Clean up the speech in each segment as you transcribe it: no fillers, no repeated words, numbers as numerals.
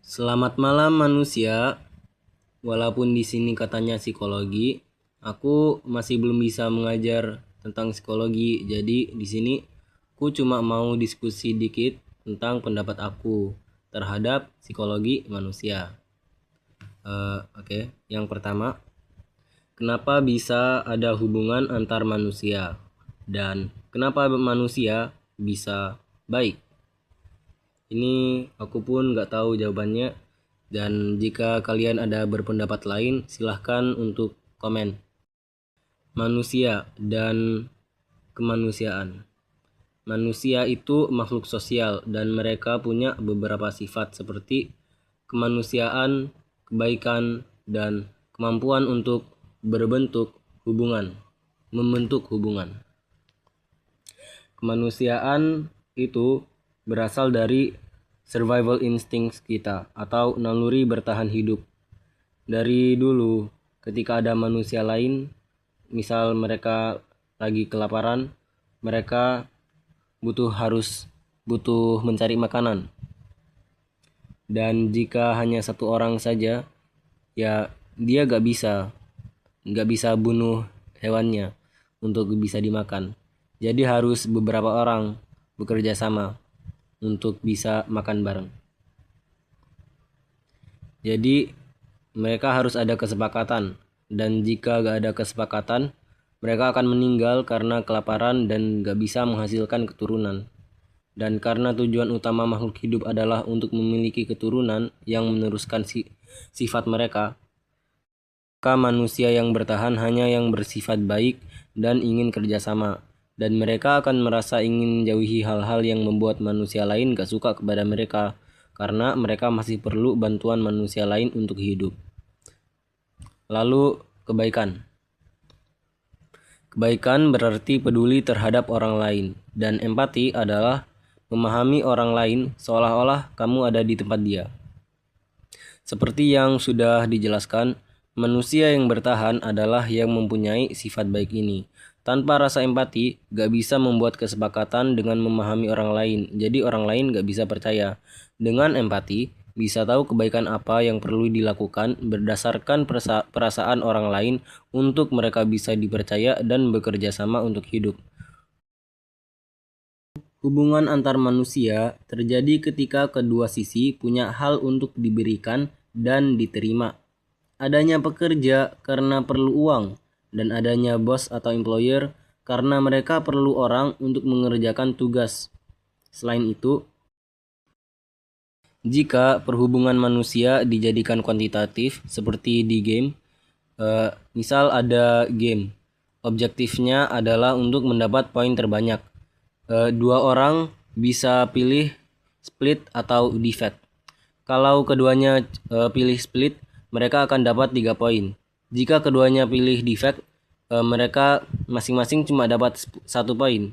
Selamat malam manusia. Walaupun di sini katanya psikologi, aku masih belum bisa mengajar tentang psikologi. Jadi di sini aku cuma mau diskusi dikit tentang pendapat aku terhadap psikologi manusia. Oke. Yang pertama, kenapa bisa ada hubungan antar manusia dan kenapa manusia bisa baik? Ini aku pun nggak tahu jawabannya. Dan jika kalian ada berpendapat lain, silahkan untuk komen. Manusia dan kemanusiaan. Manusia itu makhluk sosial dan mereka punya beberapa sifat seperti kemanusiaan, kebaikan, dan kemampuan untuk membentuk hubungan. Kemanusiaan itu berasal dari survival instinct kita atau naluri bertahan hidup. Dari dulu ketika ada manusia lain, misal mereka lagi kelaparan, mereka butuh mencari makanan. Dan jika hanya satu orang saja, ya dia gak bisa bunuh hewannya untuk bisa dimakan. Jadi harus beberapa orang bekerja sama untuk bisa makan bareng. Jadi mereka harus ada kesepakatan, dan jika gak ada kesepakatan, mereka akan meninggal karena kelaparan dan gak bisa menghasilkan keturunan. Dan karena tujuan utama makhluk hidup adalah untuk memiliki keturunan yang meneruskan sifat mereka, maka manusia yang bertahan hanya yang bersifat baik dan ingin kerjasama. Dan mereka akan merasa ingin menjauhi hal-hal yang membuat manusia lain gak suka kepada mereka, karena mereka masih perlu bantuan manusia lain untuk hidup. Lalu kebaikan. Kebaikan berarti peduli terhadap orang lain, dan empati adalah memahami orang lain seolah-olah kamu ada di tempat dia. Seperti yang sudah dijelaskan, manusia yang bertahan adalah yang mempunyai sifat baik ini. Tanpa rasa empati, gak bisa membuat kesepakatan dengan memahami orang lain. Jadi orang lain gak bisa percaya. Dengan empati, bisa tahu kebaikan apa yang perlu dilakukan berdasarkan perasaan orang lain untuk mereka bisa dipercaya dan bekerja sama untuk hidup. Hubungan antar manusia terjadi ketika kedua sisi punya hal untuk diberikan dan diterima. Adanya pekerja karena perlu uang, dan adanya bos atau employer karena mereka perlu orang untuk mengerjakan tugas. Selain itu, jika perhubungan manusia dijadikan kuantitatif seperti di game, misal ada game, objektifnya adalah untuk mendapat poin terbanyak. Dua orang bisa pilih split atau defect. Kalau keduanya pilih split, mereka akan dapat 3 poin. Jika keduanya pilih defect, mereka masing-masing cuma dapat 1 poin.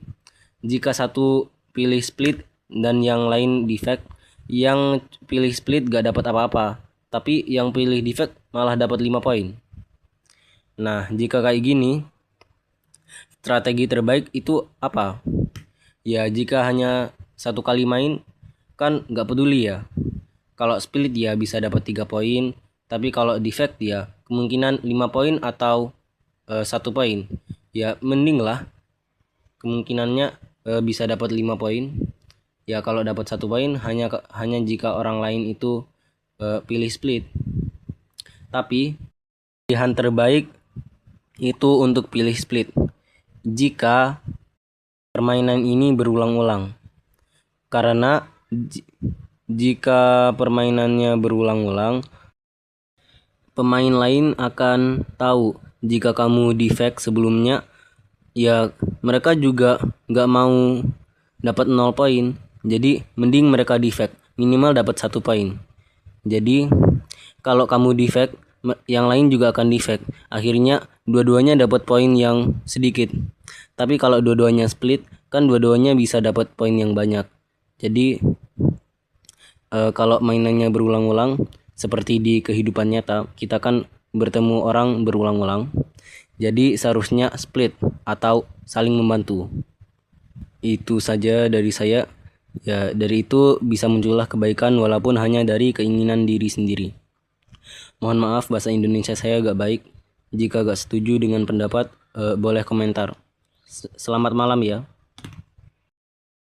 Jika satu pilih split dan yang lain defect, yang pilih split gak dapat apa-apa, tapi yang pilih defect malah dapat 5 poin. Nah, jika kayak gini, strategi terbaik itu apa? Ya, jika hanya satu kali main, kan gak peduli ya. Kalau split ya bisa dapat 3 poin, tapi kalau defect ya kemungkinan 5 poin atau 1 poin. Ya mending lah kemungkinannya bisa dapat 5 poin. Ya kalau dapat 1 poin hanya jika orang lain itu pilih split. Tapi pilihan terbaik itu untuk pilih split jika permainan ini berulang-ulang. Karena jika permainannya berulang-ulang, pemain lain akan tahu jika kamu defect sebelumnya, ya mereka juga gak mau dapat 0 poin. Jadi mending mereka defect, minimal dapat 1 poin. Jadi kalau kamu defect, yang lain juga akan defect. Akhirnya dua-duanya dapat poin yang sedikit. Tapi kalau dua-duanya split, kan dua-duanya bisa dapat poin yang banyak. Jadi kalau mainannya berulang-ulang, seperti di kehidupan nyata, kita kan bertemu orang berulang-ulang. Jadi seharusnya split atau saling membantu. Itu saja dari saya. Ya, dari itu bisa muncullah kebaikan walaupun hanya dari keinginan diri sendiri. Mohon maaf bahasa Indonesia saya agak baik. Jika gak setuju dengan pendapat, boleh komentar. Selamat malam ya.